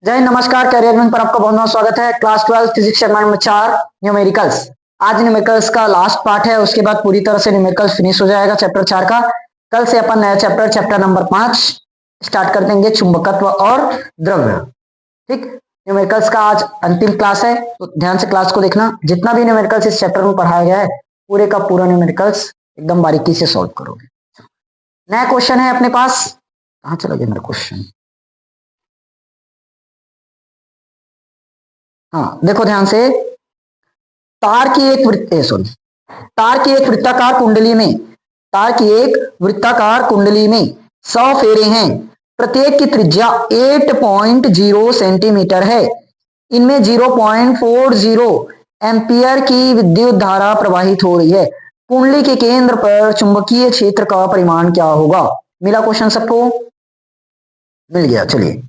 जय हिंद, नमस्कार। Career wing पर आपका बहुत बहुत स्वागत है। Class 12 physics segment number 4 numericals. आज न्यूमेरिकल्स का लास्ट पार्ट है, उसके बाद पूरी तरह से न्यूमेरिकल्स फिनिश हो जाएगा चैप्टर 4 का। कल से अपन नया चैप्टर नंबर 5 स्टार्ट कर देंगे, चुंबकत्व और द्रव्य। ठीक, न्यूमेरिकल्स का आज अंतिम क्लास है, तो ध्यान से क्लास को देखना। जितना भी न्यूमेरिकल्स इस चैप्टर में पढ़ाया गया है, पूरे का पूरा न्यूमेरिकल्स एकदम बारीकी से सॉल्व करोगे। नया क्वेश्चन है अपने पास। कहाँ चला गया मेरा क्वेश्चन? हाँ, देखो ध्यान से। तार की एक वृत्ताकार कुंडली में तार की एक वृत्ताकार कुंडली में 100 फेरे हैं। प्रत्येक की त्रिज्या 8.0 सेंटीमीटर है। इनमें 0.40 एम्पियर की विद्युत धारा प्रवाहित हो रही है। कुंडली के केंद्र पर चुंबकीय क्षेत्र का परिमाण क्या होगा? मिला क्वेश्चन सबको? मिल गया। चलिए,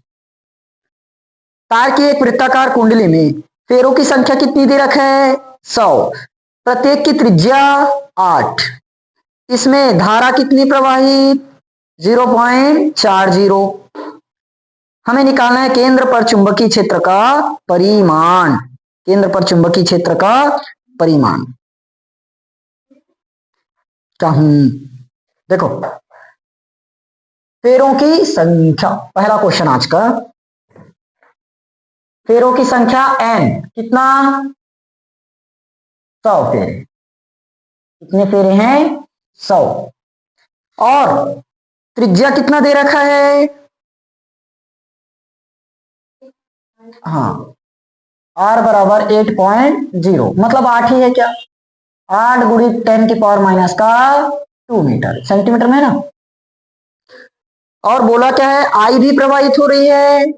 तार की एक वृत्ताकार कुंडली में फेरों की संख्या कितनी दे रखा है? 100। प्रत्येक की त्रिज्या 8। इसमें धारा कितनी प्रवाहित? 0.40। हमें निकालना है केंद्र पर चुंबकीय क्षेत्र का परिमाण। केंद्र पर चुंबकीय क्षेत्र का परिमाण चाहूं। देखो, फेरों की संख्या, पहला क्वेश्चन आज का। फेरों की संख्या n कितना? 100 फेरे। कितने फेरे हैं? 100। और त्रिज्या कितना दे रखा है? हाँ, r बराबर 8.0, मतलब 8 ही है क्या? 8 गुणी 10 की पावर माइनस का 2 मीटर, सेंटीमीटर में ना। और बोला क्या है? I भी प्रवाहित हो रही है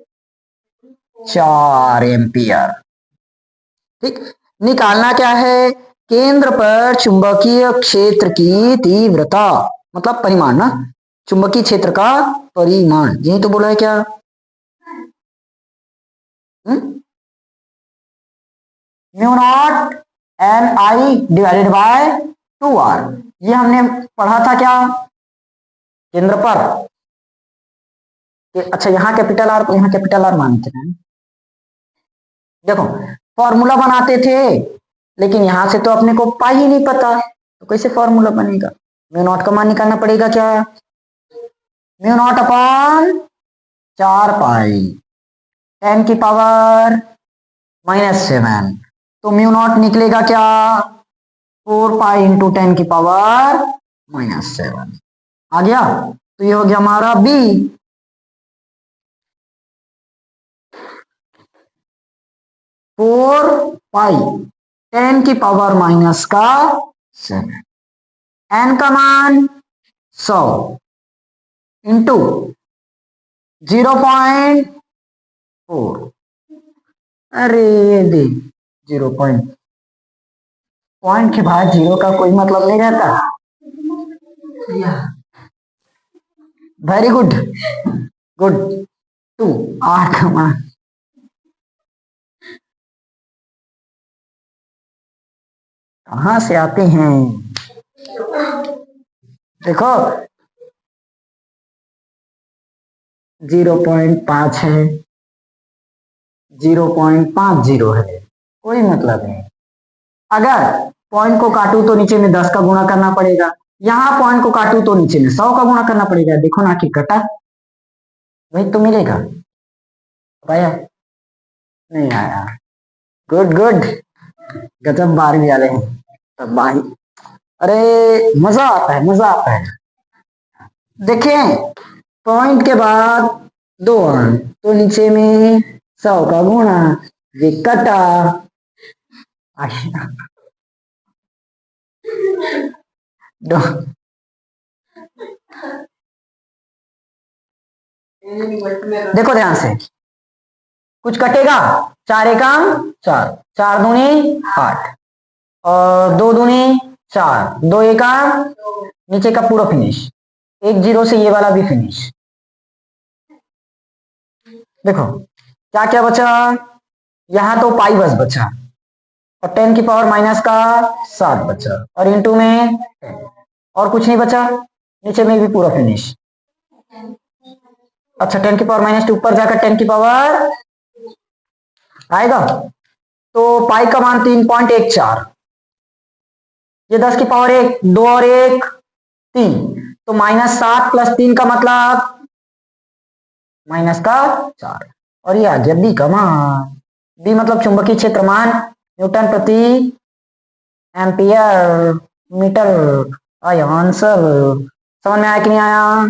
4 एम्पियर। ठीक, निकालना क्या है? केंद्र पर चुंबकीय क्षेत्र की तीव्रता, मतलब परिमाण ना। चुंबकीय क्षेत्र का परिमाण, यही तो बोला है क्या? Mu not an I divided by 2r। ये हमने पढ़ा था क्या? केंद्र पर। अच्छा, यहाँ कैपिटल आर, यहाँ कैपिटल आर मानते हैं। देखो, फॉर्मूला बनाते थे, लेकिन यहां से तो अपने को पाई ही नहीं पता, तो कैसे फॉर्मूला बनेगा? म्यू नॉट का मान निकालना पड़ेगा क्या? म्यू नॉट अपॉन 4 पाई 10 की पावर -7। तो म्यू नॉट निकलेगा क्या? 4 पाई इंटू 10 की पावर -7 आ गया। तो ये हो गया हमारा बी। 4 पाई 10 की पावर -7। एन का मान 100 इंटू 0.4। अरे दे 0., के बाद 0 का कोई मतलब नहीं रहता। Very good, good. 2 8 का मान कहां से आते हैं? देखो, 0.5 है, 0.50 है, कोई मतलब नहीं। अगर पॉइंट को काटू तो नीचे में 10 का गुणा करना पड़ेगा, यहाँ पॉइंट को काटू तो नीचे में 100 का गुणा करना पड़ेगा। देखो ना कि कटा, वही तो मिलेगा। आया? नहीं आया। गुड गुड, गजब 12वीं वाले हैं तब भाई। अरे मजा आता है, मजा आता है। देखें, पॉइंट के बाद 2 अंक, तो नीचे में 100 का गुणा, ये कटा। देखो ध्यान से, कुछ कटेगा? 4 एकम 4, 4 दूनी 8, और 2 दूनी 4, 2 एकम, नीचे का पूरा फिनिश। 1 0 से ये वाला भी फिनिश। देखो क्या क्या बचा? यहाँ तो पाई बस बचा, और 10 की पावर माइनस का 7 बचा, और इंटू में 10, और कुछ नहीं बचा। नीचे में भी पूरा फिनिश। अच्छा, 10 की पावर -2 ऊपर जाकर 10 की पावर आएगा। तो पाई का मान 3.14, ये 10 की पावर 1, 2 और 1 3, तो -7 + 3 का मतलब -4, और ये आ गया बी का मान। बी मतलब चुंबकीय क्षेत्र मान न्यूटन प्रति एम्पियर मीटर। आया आंसर। समझ में आया कि नहीं आया?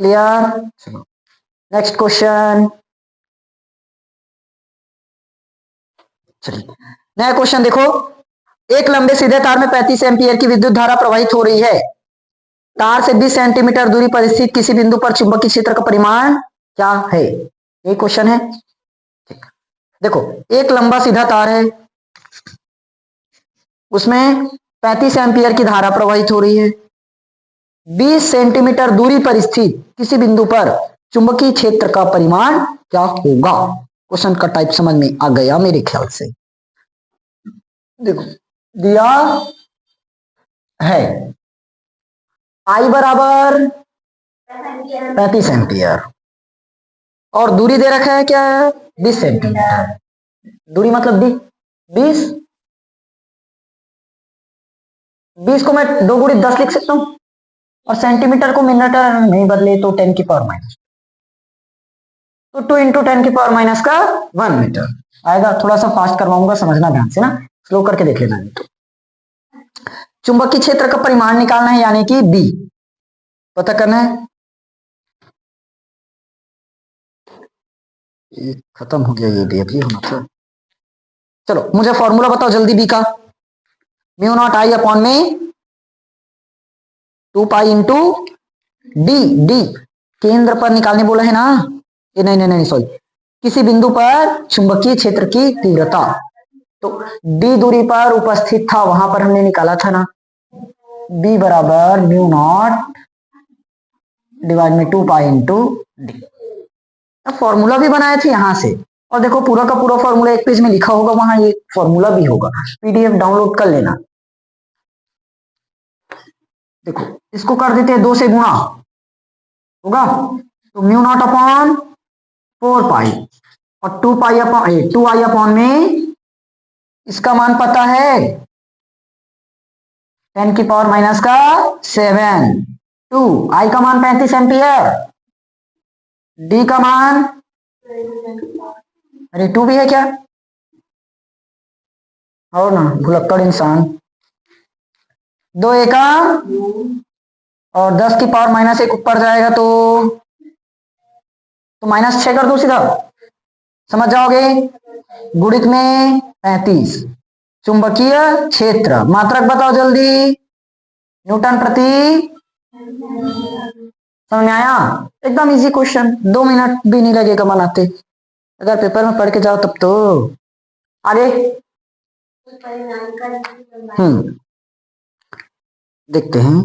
क्लियर? चलो नेक्स्ट क्वेश्चन। चलिए नया क्वेश्चन देखो। एक लंबे सीधे तार में 35 एम्पियर की विद्युत धारा प्रवाहित हो रही है। तार से 20 सेंटीमीटर दूरी पर स्थित किसी बिंदु पर चुंबकीय क्षेत्र का परिमाण क्या है? ये क्वेश्चन है। देखो एक लंबा सीधा तार है, उसमें 35 एम्पियर की धारा प्रवाहित हो रही है। 20 सेंटीमीटर दूरी पर स्थित किसी बिंदु पर चुंबकीय क्षेत्र का परिमाण क्या होगा? क्वेश्चन का टाइप समझ में आ गया मेरे ख्याल से। देखो दिया है I बराबर 35 एम्पियर और दूरी दे रखा है क्या? 20 सेंटीमीटर। दूरी मतलब 20 20 को मैं 2 गुणी 10 लिख सकता हूं, और सेंटीमीटर को मिनट नहीं बदले तो 10 की पावर माइनस, तो 2 इंटू 10 की पावर माइनस का 1 मीटर आएगा। थोड़ा सा फास्ट करवाऊंगा, समझना ध्यान से ना, स्लो करके देख लेना। तो चुंबकीय क्षेत्र का परिमाण निकालना है, यानी कि बी पता करना है। खत्म हो गया, ये भी अभी होना था। चलो मुझे फॉर्मूला बताओ जल्दी बी का। म्यू नॉट आई अपॉन में 2 पाई इंटू डी। डी केंद्र पर निकालने बोला है ना, ये नहीं नहीं नहीं सॉरी, किसी बिंदु पर चुंबकीय क्षेत्र की तीव्रता। तो डी दूरी पर उपस्थित था, वहां पर हमने निकाला था ना। बी बराबर म्यू नॉट डिवाइड में 2 पाई इंटू डी। फॉर्मूला भी बनाए थे यहां से, और देखो पूरा का पूरा फॉर्मूला एक पेज में लिखा होगा, वहां ये फॉर्मूला भी होगा, पीडीएफ डाउनलोड कर लेना। देखो इसको कर देते हैं 2 से गुणा होगा, तो म्यू नॉट अपॉन 4 पाई और 2 पाई अपॉन 2 आई अपॉन में इसका मान पता है 10 की पावर माइनस का 7। 2 आई का मान 35 एम्पियर, डी का मान, अरे 2 भी है क्या? और ना भुलक्कड़ इंसान। 2 एका और 10 की पावर -1 ऊपर जाएगा तो -6 कर दो सीधा, समझ जाओगे। गुणित में 35, चुंबकीय क्षेत्र मात्रक बताओ जल्दी, न्यूटन प्रति। समझ में आया? एकदम इजी क्वेश्चन, 2 मिनट भी नहीं लगेगा बनाते, अगर पेपर में पढ़ के जाओ तब तो। आगे देखते हैं।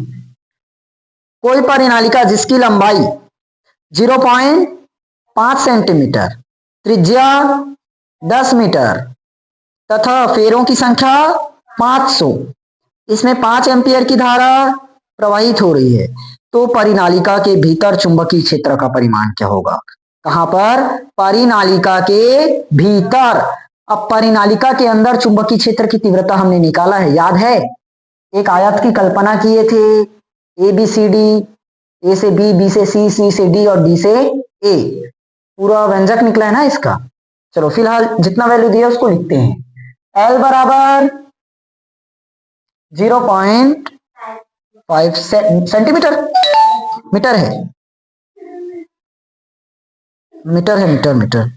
कोई परिनालिका जिसकी लंबाई 0.5 सेंटीमीटर, त्रिज्या 10 मीटर तथा फेरों की संख्या 500, इसमें 5 एम्पियर की धारा प्रवाहित हो रही है, तो परिनालिका के भीतर चुंबकीय क्षेत्र का परिमाण क्या होगा? कहां पर? परिनालिका के भीतर। अब परिनालिका के अंदर चुंबकीय क्षेत्र की तीव्रता हमने निकाला है, याद है? एक आयत की कल्पना किए थे, ए बी सी डी, ए से बी, बी से सी, सी से डी और डी से ए, पूरा व्यंजक निकला है ना इसका। चलो फिलहाल जितना वैल्यू दिया उसको लिखते हैं। एल बराबर 0.5 सेंटीमीटर, मीटर है, मीटर है, मीटर मीटर,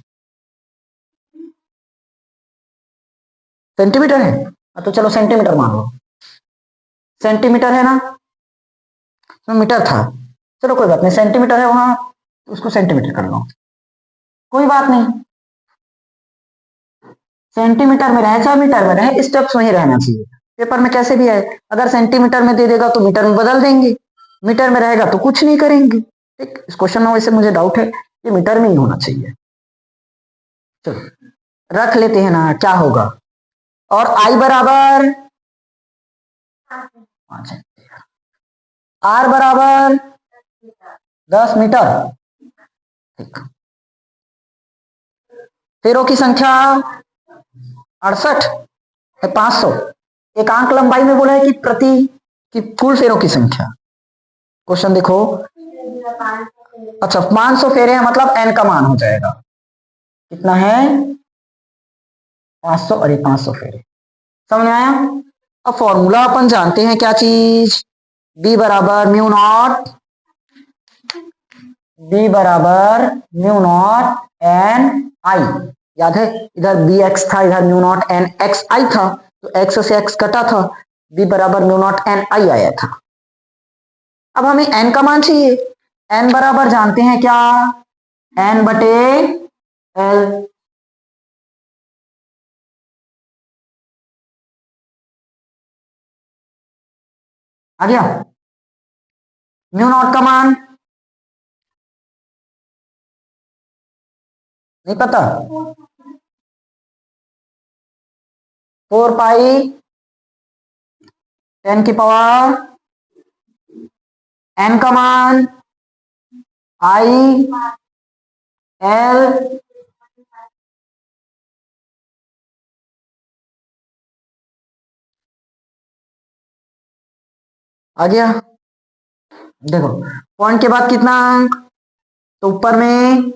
सेंटीमीटर है। तो चलो सेंटीमीटर मान लो, सेंटीमीटर है ना, तो मीटर था, चलो कोई बात नहीं, सेंटीमीटर है वहां, उसको सेंटीमीटर कर लो, कोई बात नहीं। सेंटीमीटर में रहे चाहे मीटर में रहे, स्टेप्स वही रहना चाहिए, पेपर में कैसे भी आए। अगर सेंटीमीटर में दे देगा तो मीटर में बदल देंगे, मीटर में रहेगा तो कुछ नहीं करेंगे। ठीक, इस क्वेश्चन में वैसे मुझे डाउट है, ये मीटर में ही होना चाहिए। चलो रख लेते हैं ना, क्या होगा। और आई बराबर 5 है, आर बराबर 10 मीटर। ठीक फेरों की संख्या 68 है 500। एकांक लंबाई में बोला है कि प्रति कि कुल फेरों की संख्या। क्वेश्चन देखो, अच्छा 500 फेरे हैं मतलब एन का मान हो जाएगा कितना है 500 और ये 500 फेरे। समझ में आया? अब फॉर्मूला अपन जानते हैं क्या चीज, बी बराबर म्यू नॉट एन आई। याद है इधर बी एक्स था, इधर म्यू नॉट एन एक्स आई था, तो एक्स से एक्स कटा था, बी बराबर म्यू नॉट एन आई आया था। अब हमें एन का मान चाहिए, एन बराबर जानते हैं क्या, एन बटे एल। आ गया? म्यू नॉट का मान नहीं पता, 4 पाई 10 की पावर एन का मान आई एल आ गया। देखो पॉइंट के बाद कितना अंक, तो ऊपर में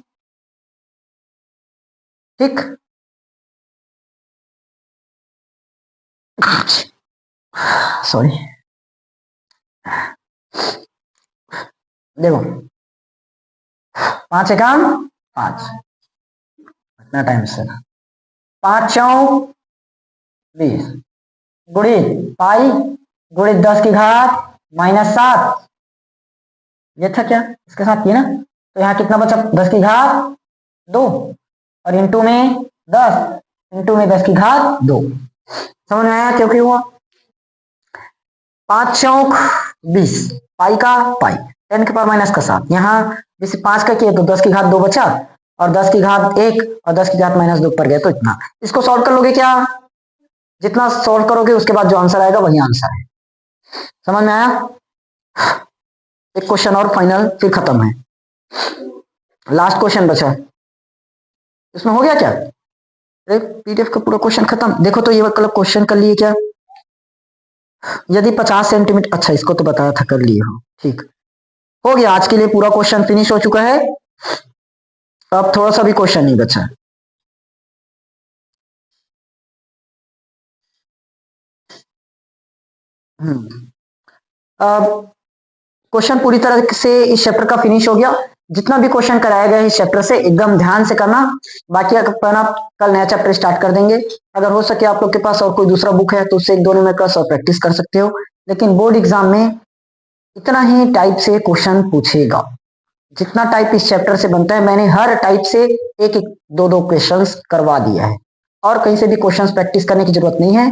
ठीक, सॉरी देखो 5 एकाम 5, इतना टाइम से 5 चौक 20 गुणित पाई गुणित 10 की घात -7, ये था क्या इसके साथ ये ना, तो यहाँ कितना बचा 10 की घात 2 और इंटू में 10 इंटू में 10 की घात 2। समझ में आया क्यों हुआ? 5 चौक 20 पाई का पाई 10 के पावर -7, यहाँ जैसे 5 का किया तो 10 की घात 2 बचा और 10 की घात 1 और 10 की घात -2 पर गया, तो इतना। इसको सॉल्व कर लोगे क्या, जितना सॉल्व करोगे उसके बाद जो आंसर आएगा वही आंसर है। समझ में आया? एक क्वेश्चन और फाइनल फिर खत्म है, लास्ट क्वेश्चन बचा, इसमें हो गया क्या, पीडीएफ का पूरा क्वेश्चन खत्म। देखो तो ये वाला क्वेश्चन कर लिए क्या, यदि 50 सेंटीमीटर, अच्छा इसको तो बताया था कर लिए हो, ठीक हो गया। आज के लिए पूरा क्वेश्चन फिनिश हो चुका है, अब थोड़ा सा भी क्वेश्चन नहीं बचा। अब क्वेश्चन पूरी तरह से इस चैप्टर का फिनिश हो गया। जितना भी क्वेश्चन कराया गया है इस चैप्टर से एकदम ध्यान से करना, बाकी अपन आप कल नया चैप्टर स्टार्ट कर देंगे। अगर हो सके आप लोग के पास और कोई दूसरा बुक है तो उससे एक दोनों में क्लास और प्रैक्टिस कर सकते हो, लेकिन बोर्ड एग्जाम में इतना ही टाइप से क्वेश्चन पूछेगा, जितना टाइप इस चैप्टर से बनता है मैंने हर टाइप से एक एक दो क्वेश्चन करवा दिया है, और कहीं से भी क्वेश्चन प्रैक्टिस करने की जरूरत नहीं है।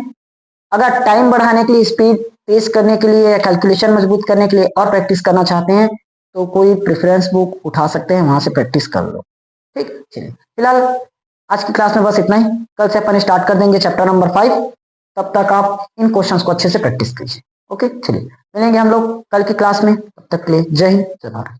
अगर टाइम बढ़ाने के लिए, स्पीड तेज करने के लिए या कैलकुलेशन मजबूत करने के लिए और प्रैक्टिस करना चाहते हैं तो कोई प्रेफरेंस बुक उठा सकते हैं, वहां से प्रैक्टिस कर लो। ठीक, चलिए फिलहाल आज की क्लास में बस इतना ही, कल से अपन स्टार्ट कर देंगे चैप्टर नंबर 5, तब तक आप इन क्वेश्चंस को अच्छे से प्रैक्टिस कीजिए। ओके चलिए मिलेंगे हम लोग कल की क्लास में, तब तक के लिए जय हिंद जय भारत।